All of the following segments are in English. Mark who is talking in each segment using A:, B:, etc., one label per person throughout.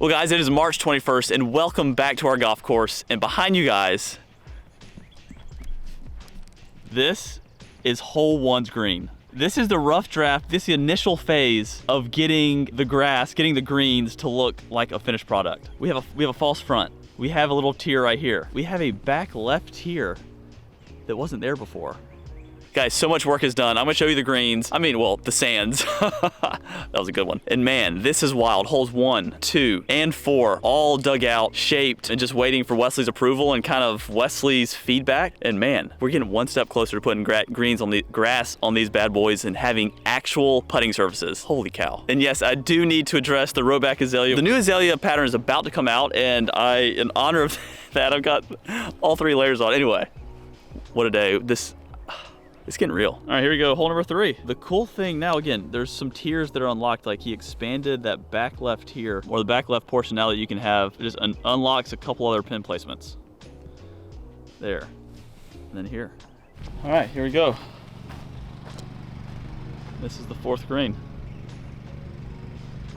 A: Well guys, it is March 21st and welcome back to our golf course. And behind you guys, this is hole one's green. This is the rough draft, this is the initial phase of getting the grass, getting the greens to look like a finished product. We have a false front. We have a little tier right here. We have a back left tier that wasn't there before. Guys, so much work is done. I'm gonna show you the greens. I mean, well, the sands. That was a good one. And man, this is wild. Holes 1, 2, and 4, all dug out, shaped, and just waiting for Wesley's approval and kind of Wesley's feedback. And man, we're getting one step closer to putting greens on the grass on these bad boys and having actual putting surfaces. Holy cow. And yes, I do need to address the rowback azalea. The new azalea pattern is about to come out, and in honor of that, I've got all 3 layers on. Anyway, what a day. It's getting real. All right, here we go, hole number 3. The cool thing now, again, there's some tiers that are unlocked. Like he expanded that back left tier, or the back left portion now that you can have. It just unlocks a couple other pin placements. There, and then here. All right, here we go. This is the 4th green.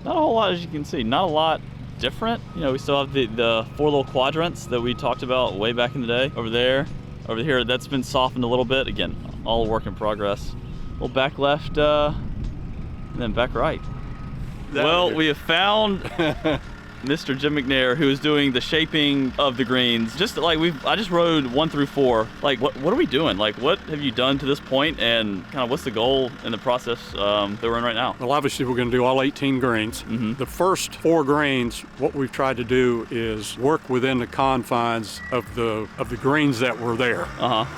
A: Not a whole lot, as you can see, not a lot different. You know, we still have the 4 little quadrants that we talked about way back in the day. Over there, over here, that's been softened a little bit. Again, all work in progress. Well, back left, and then back right. Well, we have found Mr. Jim McNair, who is doing the shaping of the greens. Just like I just rode 1 through 4. Like, what are we doing? Like, what have you done to this point, and kind of what's the goal in the process that we're in right now?
B: Well, obviously we're going to do all 18 greens. The first 4 greens, what we've tried to do is work within the confines of the greens that were there,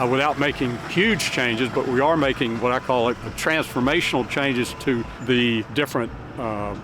B: without making huge changes. But we are making what I call it transformational changes to the different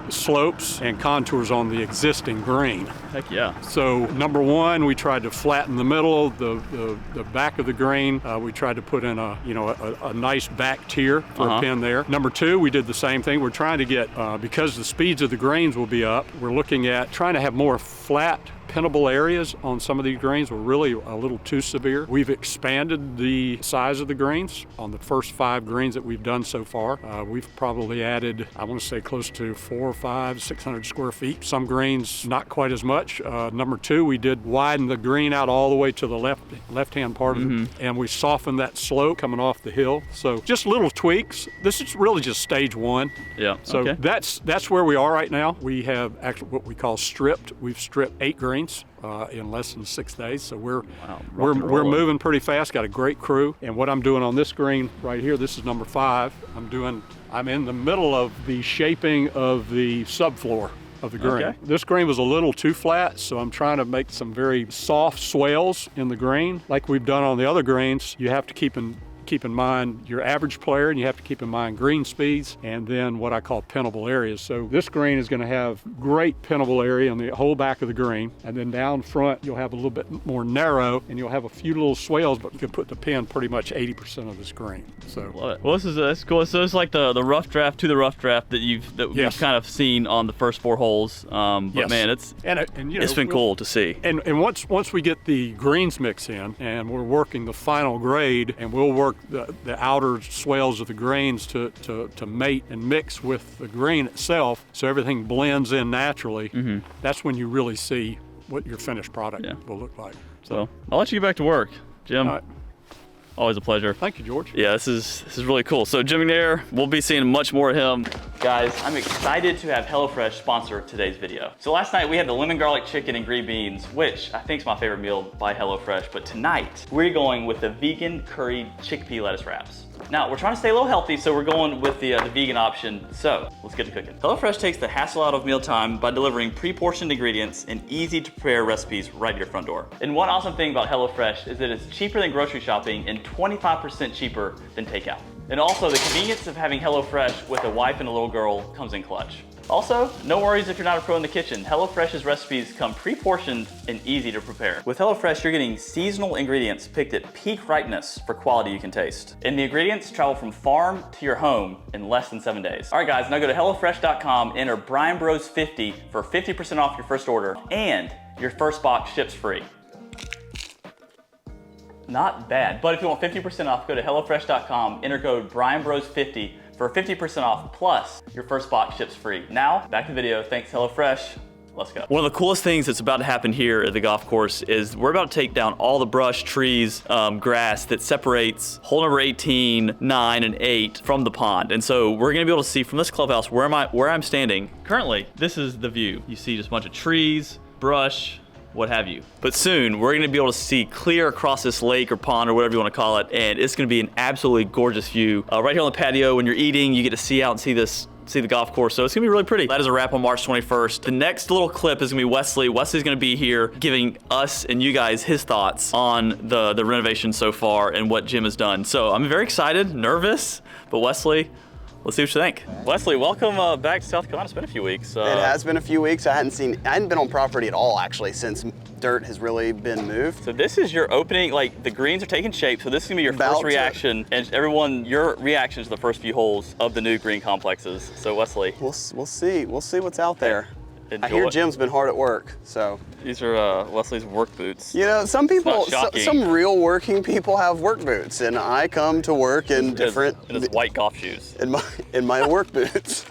B: slopes and contours on the existing green.
A: Heck yeah.
B: So number 1, we tried to flatten the middle, the back of the green. We tried to put in a nice back tier for a pin there. Number 2, we did the same thing. We're trying to get, because the speeds of the greens will be up, we're looking at trying to have more flat pinnable areas on some of these greens. Were really a little too severe. We've expanded the size of the greens on the first 5 greens that we've done so far. We've probably added, I want to say, close to 400 or 500, 600 square feet. Some greens not quite as much. Number 2, we did widen the green out all the way to the left-hand part of it, and we softened that slope coming off the hill. So just little tweaks. This is really just stage 1.
A: Yeah.
B: So that's where we are right now. We have actually what we call stripped. We've stripped 8 greens in less than 6 days, so we're moving pretty fast. Got a great crew, and what I'm doing on this green right here, this is number 5. I'm in the middle of the shaping of the subfloor of the green. Okay. This green was a little too flat, so I'm trying to make some very soft swales in the green, like we've done on the other greens. You have to keep in mind your average player, and you have to keep in mind green speeds, and then what I call pinnable areas. So this green is going to have great pinnable area on the whole back of the green, and then down front you'll have a little bit more narrow, and you'll have a few little swales, but you can put the pin pretty much 80% of this green. So
A: love it. Well, that's cool. So it's like the rough draft to the rough draft that we've kind of seen on the first 4 holes. But man, it's been cool to see.
B: And once we get the greens mix in, and we're working the final grade, and we'll work the outer swales of the greens to mate and mix with the green itself, so everything blends in naturally. That's when you really see what your finished product will look like.
A: So I'll let you get back to work, Jim. All right. Always a pleasure.
B: Thank you, George.
A: Yeah, this is really cool. So Jim McNair, we'll be seeing much more of him. Guys, I'm excited to have HelloFresh sponsor today's video. So last night we had the lemon garlic chicken and green beans, which I think is my favorite meal by HelloFresh. But tonight we're going with the vegan curried chickpea lettuce wraps. Now, we're trying to stay a little healthy, so we're going with the vegan option. So let's get to cooking. HelloFresh takes the hassle out of mealtime by delivering pre-portioned ingredients and easy to prepare recipes right to your front door. And one awesome thing about HelloFresh is that it's cheaper than grocery shopping and 25% cheaper than takeout. And also, the convenience of having HelloFresh with a wife and a little girl comes in clutch. Also, no worries if you're not a pro in the kitchen. HelloFresh's recipes come pre-portioned and easy to prepare. With HelloFresh, you're getting seasonal ingredients picked at peak ripeness for quality you can taste. And the ingredients travel from farm to your home in less than 7 days. All right, guys, now go to HelloFresh.com, enter BryanBros50 for 50% off your first order, and your first box ships free. Not bad, but if you want 50% off, go to HelloFresh.com, enter code BryanBros50 for 50% off, plus your first box ships free. Now, back to the video. Thanks, HelloFresh. Let's go. One of the coolest things that's about to happen here at the golf course is we're about to take down all the brush, trees, grass that separates hole number 18, 9, and 8 from the pond. And so we're gonna be able to see from this clubhouse where I'm standing. Currently, this is the view. You see just a bunch of trees, brush, what have you. But soon, we're gonna be able to see clear across this lake or pond or whatever you wanna call it, and it's gonna be an absolutely gorgeous view. Right here on the patio, when you're eating, you get to see out and see the golf course, so it's gonna be really pretty. That is a wrap on March 21st. The next little clip is gonna be Wesley. Wesley's gonna be here giving us and you guys his thoughts on the renovation so far and what Jim has done. So I'm very excited, nervous, but Wesley, let's see what you think. Wesley, welcome back to South Carolina. It's been a few weeks.
C: It has been a few weeks. I hadn't been on property at all actually since dirt has really been moved.
A: So this is your opening, like the greens are taking shape. So this is gonna be your first reaction, and everyone, your reaction to the first few holes of the new green complexes. So Wesley,
C: we'll see what's out there.
A: Enjoy.
C: I hear Jim's been hard at work, so.
A: These are Wesley's work boots.
C: You know, some people, some real working people have work boots, and I come to work in different.
A: In his white golf shoes.
C: In my work boots.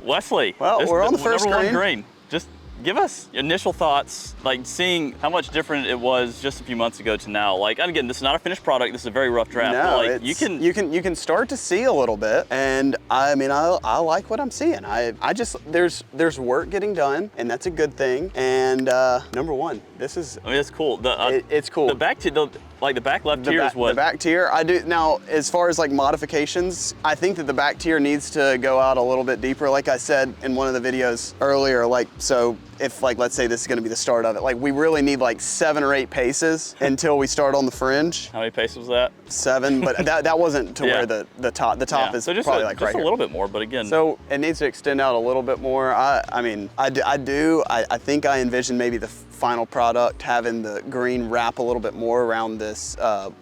A: Wesley,
C: well, we're on the first
A: number one green. Just give us initial thoughts, like seeing how much different it was just a few months ago to now. Like, and again, this is not a finished product. This is a very rough draft.
C: No,
A: but like,
C: you can start to see a little bit, and I mean, I like what I'm seeing. I just there's work getting done, and that's a good thing. And number one, this is.
A: I mean, it's cool.
C: It's cool.
A: The back the back left tier is what?
C: The back tier, I do now. As far as like modifications, I think that the back tier needs to go out a little bit deeper. Like I said in one of the videos earlier, like so. If like, let's say this is gonna be the start of it, like we really need like 7 or 8 paces until we start on the fringe.
A: How many paces was that?
C: 7, but that wasn't to where the top is
A: so just
C: probably like right
A: just a
C: here.
A: little bit more, but again.
C: So it needs to extend out a little bit more. I mean, I think I envision maybe the final product having the green wrap a little bit more around this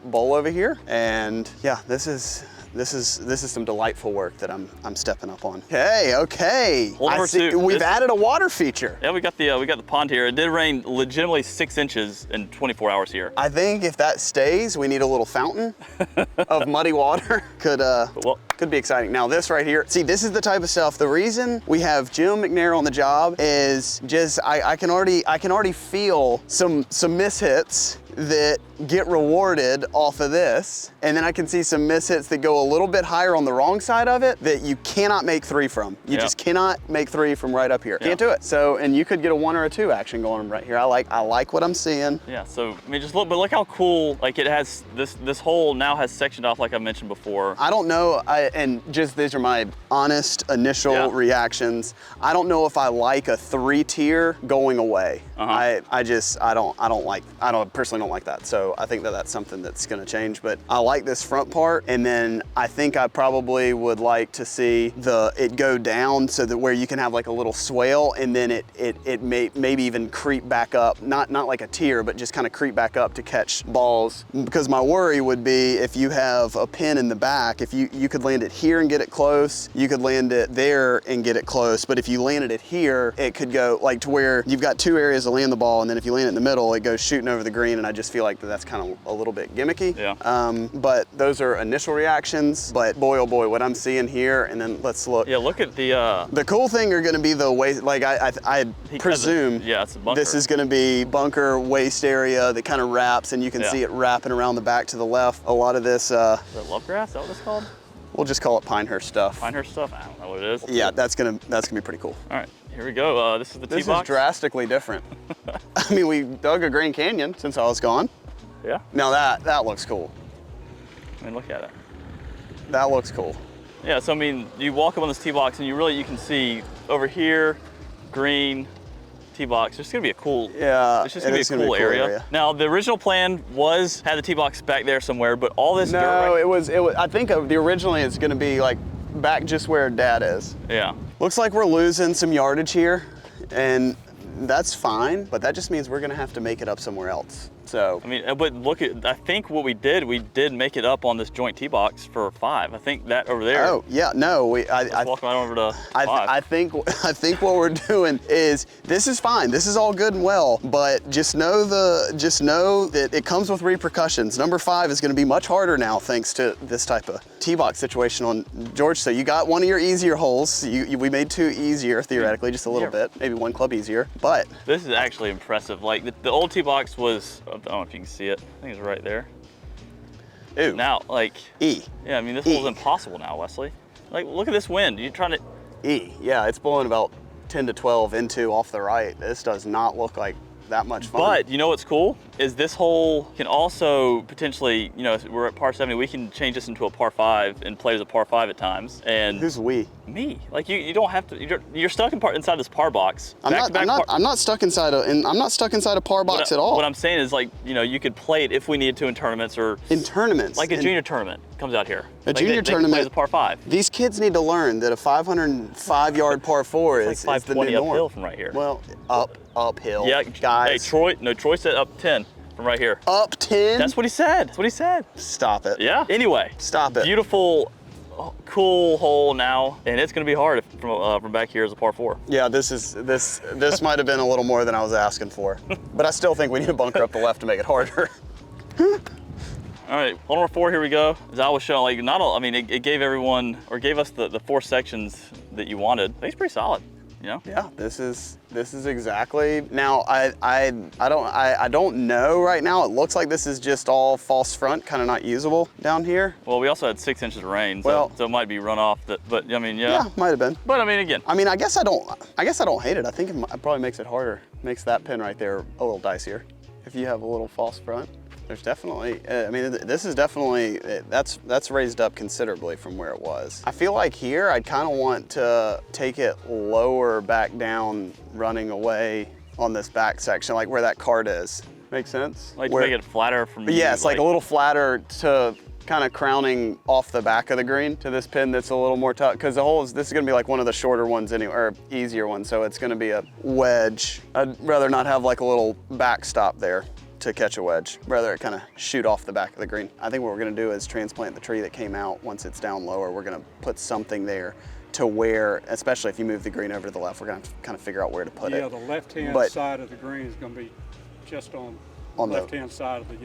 C: bowl over here. And yeah, this is some delightful work that I'm stepping up on. Okay.
A: I see
C: we've added a water feature.
A: Yeah, we got the pond here. It did rain legitimately 6 inches in 24 hours here.
C: I think if that stays, we need a little fountain of muddy water. Could be exciting. Now this right here, see, this is the type of stuff. The reason we have Jim McNair on the job is just I can already feel some mishits that get rewarded off of this, and then I can see some mishits that go a little bit higher on the wrong side of it that you cannot make 3 from. You just cannot make 3 from right up here. Can't do it. So, and you could get a 1 or a 2 action going right here. I like what I'm seeing.
A: Yeah. So I mean, look how cool. Like it has this hole now has sectioned off like I mentioned before.
C: I don't know. And just these are my honest initial reactions. I don't know if I like a 3 tier going away. I personally don't like that. So I think that that's something that's going to change, but I like this front part. And then I think I probably would like to see it go down so that where you can have like a little swale, and then it maybe even creep back up, not like a tier, but just kind of creep back up to catch balls. Because my worry would be if you have a pin in the back, if you could land it here and get it close, you could land it there and get it close. But if you landed it here, it could go like to where you've got 2 areas to land the ball, and then if you land it in the middle, it goes shooting over the green, and I just feel like that's kind of a little bit gimmicky.
A: Yeah.
C: But those are initial reactions. But boy, oh boy, what I'm seeing here, and then let's look.
A: Yeah, look at the
C: cool thing are going to be the waist. Like I presume
A: it's a bunker.
C: This is going to be bunker waist area that kind of wraps, and you can see it wrapping around the back to the left. A lot of this. Is
A: that love grass? Is that what it's called?
C: We'll just call it Pinehurst stuff.
A: Pinehurst stuff? I don't know what it is.
C: Yeah, that's gonna be pretty cool.
A: All right, here we go. This is the tee box.
C: This is drastically different. I mean, we dug a Grand Canyon since I was gone.
A: Yeah.
C: Now that looks cool.
A: I mean, look at it.
C: That looks cool.
A: Yeah. So I mean, you walk up on this tee box, and you can see over here, green. Tee box. It's gonna be a cool.
C: Yeah.
A: It's just gonna be a cool area. Now the original plan had the tee box back there somewhere, but all this dirt.
C: No, it was. I think originally it's gonna be like back just where Dad is.
A: Yeah.
C: Looks like we're losing some yardage here, and that's fine. But that just means we're gonna have to make it up somewhere else. So
A: I mean, but look at, I think what we did make it up on this joint tee box for 5. I think that over there.
C: oh yeah, no,
A: Let's walk right over to 5.
C: I think what we're doing is, this is fine. This is all good and well, but just know that it comes with repercussions. Number 5 is going to be much harder now thanks to this type of tee box situation on George. So you got one of your easier holes. We made 2 easier theoretically, just a little bit, maybe 1 club easier. But
A: this is actually impressive. Like the old tee box was, I don't know if you can see it. I think it's right there.
C: ooh,
A: Now, like
C: E.
A: Yeah, I mean this hole's impossible now, Wesley. Like look at this wind. You're trying to.
C: E. Yeah, it's blowing about 10 to 12 into off the right. This does not look like that much fun.
A: But you know what's cool is this hole can also potentially, you know, we're at par 70, we can change this into a par 5 and play as a par 5 at times. And
C: Who's we?
A: me? Like you don't have to. You're stuck inside this par box.
C: I'm not stuck inside a par box at all.
A: What I'm saying is, like, you know, you could play it if we needed to in tournaments or
C: in tournaments,
A: like a junior tournament comes out here.
C: A junior
A: they
C: tournament
A: play as a par 5.
C: These kids need to learn that a 505-yard par 4
A: It's
C: is
A: like
C: the new
A: 520
C: norm.
A: uphill from right here.
C: Well, uphill.
A: Yeah,
C: guys.
A: Hey, Troy said up 10 from right here.
C: Up 10?
A: That's what he said. That's what he said.
C: Stop it.
A: Yeah. Anyway.
C: Stop it.
A: Beautiful, cool hole now, and it's going to be hard from back here as a par 4.
C: Yeah, this might have been a little more than I was asking for, but I still think we need to bunker up the left to make it harder.
A: All right, hole number 4, here we go. As I was showing, like, not all, I mean, it gave everyone, or gave us the 4 sections that you wanted. I think it's pretty solid, you know?
C: Yeah, this is exactly. Now, I don't know right now. It looks like this is just all false front, kind of not usable down here.
A: Well, we also had 6 inches of rain,
C: Well,
A: so it might be runoff. But I mean, yeah.
C: Yeah, might have been.
A: But I mean, again.
C: I mean, I guess I don't hate it. I think it probably makes it harder. Makes that pin right there a little dicier. If you have a little false front, there's definitely, I mean, this is definitely, that's raised up considerably from where it was. I feel like here, I'd kind of want to take it lower back down, running away on this back section, like where that cart is. Make sense?
A: Like to make it flatter from you.
C: Yes, like a little flatter to kind of crowning off the back of the green to this pin that's a little more tough, because this is going to be like one of the shorter ones anyway, or easier ones, so it's going to be a wedge. I'd rather not have like a little backstop there to catch a wedge, rather it kind of shoot off the back of the green. I think what we're going to do is transplant the tree that came out. Once it's down lower, we're going to put something there to where, especially if you move the green over to the left, we're going to have to kind of figure out where to put it.
B: Yeah, the left-hand side of the green is going to be just on the left-hand side of the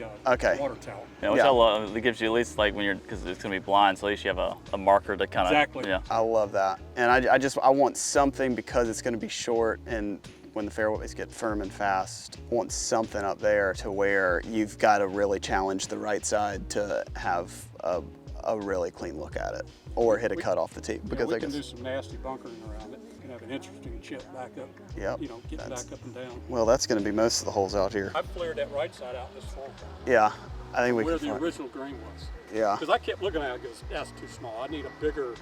B: water tower.
A: Yeah, which I love. It gives you at least, like, when you're, because it's going to be blind, so at least you have a marker to kind of.
B: Exactly.
A: Yeah.
C: I love that. And I want something, because it's going to be short, and when the fairways get firm and fast, I want something up there to where you've got to really challenge the right side to have a really clean look at it, or hit a cut off the tee. Because
B: we can do some nasty bunkering around it. You can have an interesting chip back up.
C: Yep.
B: You know, getting back up and down.
C: Well, that's going to be most of the holes out here.
B: I've flared that right side out this far.
C: Yeah, I think we can.
B: Where the original green was.
C: Yeah.
B: Because I kept looking at it and goes, that's too small. I need a bigger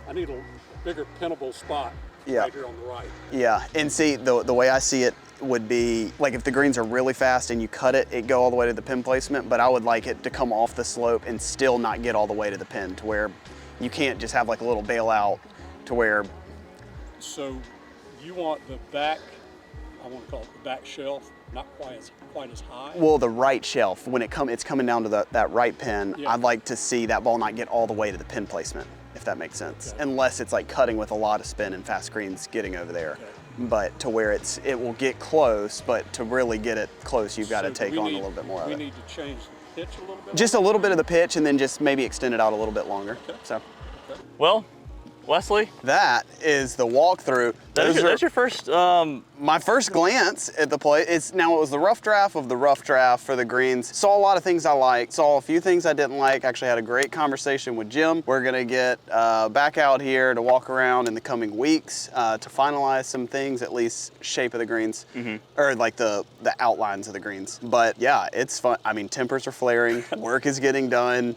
B: pinnable spot.
C: Yeah.
B: Right here on the right.
C: Yeah, and see, the way I see it would be, like, if the greens are really fast and you cut it go all the way to the pin placement, but I would like it to come off the slope and still not get all the way to the pin, to where you can't just have like a little bailout to where.
B: So you want the back, I want to call it the back shelf, not quite as high?
C: Well, the right shelf, when it's coming down to that right pin,
B: Yeah.
C: I'd like to see that ball not get all the way to the pin placement, if that makes sense.
B: Okay.
C: Unless it's like cutting with a lot of spin and fast greens getting over there.
B: Okay.
C: But to where it will get close, but to really get it close, you've got to take on a little bit more of it.
B: We need to change the pitch a little bit?
C: Just a little bit of the pitch, and then just maybe extend it out a little bit longer.
B: Okay.
C: So
A: Well, Wesley,
C: that is the walkthrough.
A: that's your first.
C: My first glance at the play. It was the rough draft of the rough draft for the greens. Saw a lot of things I liked, saw a few things I didn't like. Actually had a great conversation with Jim. We're gonna get back out here to walk around in the coming weeks to finalize some things, at least shape of the greens, or like the outlines of the greens. But yeah, it's fun. I mean, tempers are flaring, work is getting done.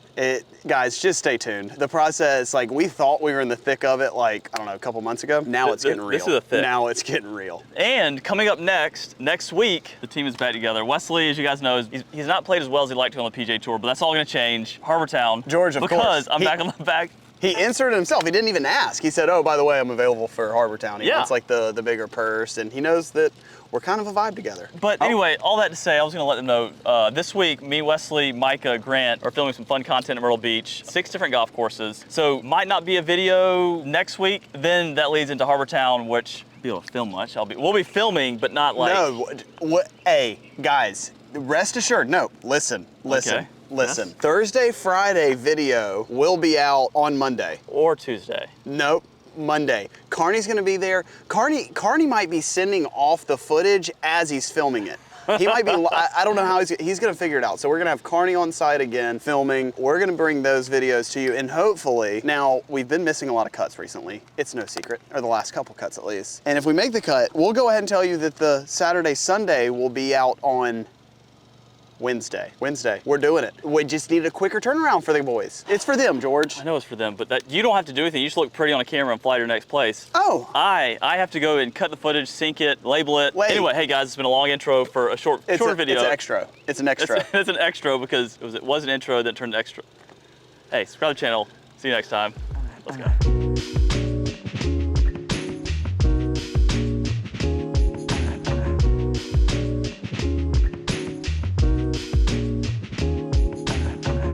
C: Guys, just stay tuned. The process, like, we thought we were in the thick of it, like, I don't know, a couple months ago. Now it's getting real.
A: This is a thick.
C: Now it's getting real.
A: And coming up next week, the team is back together. Wesley, as you guys know, he's not played as well as he'd like to on the PGA Tour, but that's all going to change. Harbortown.
C: George, of course.
A: Because I'm back on the back.
C: He inserted himself. He didn't even ask. He said, oh, by the way, I'm available for Harbortown. He wants like the bigger purse, and he knows that we're kind of a vibe together.
A: But anyway, all that to say, I was gonna let them know, this week, me, Wesley, Micah, Grant are filming some fun content at Myrtle Beach, 6 different golf courses. So might not be a video next week. Then that leads into Harbortown, which I'll be able to film much. We'll be filming, but not like.
C: No, hey, guys, rest assured, no, listen.
A: Okay.
C: Listen,
A: Yes.
C: Thursday, Friday video will be out on Monday.
A: Or Tuesday.
C: Nope, Monday. Carney's gonna be there. Carney might be sending off the footage as he's filming it. He might be, I don't know how he's gonna figure it out. So we're gonna have Carney on site again, filming. We're gonna bring those videos to you, and hopefully, now we've been missing a lot of cuts recently. It's no secret, or the last couple cuts at least. And if we make the cut, we'll go ahead and tell you that the Saturday, Sunday will be out on Wednesday. We're doing it. We just need a quicker turnaround for the boys. It's for them, George.
A: I know it's for them, but you don't have to do anything. You just look pretty on a camera and fly to your next place.
C: Oh.
A: I have to go and cut the footage, sync it, label it.
C: Wait.
A: Anyway, hey guys, it's been a long intro for a shorter video.
C: It's an extra. It's an extra.
A: It's an extra because it was an intro that turned extra. Hey, subscribe to the channel. See you next time. Let's go.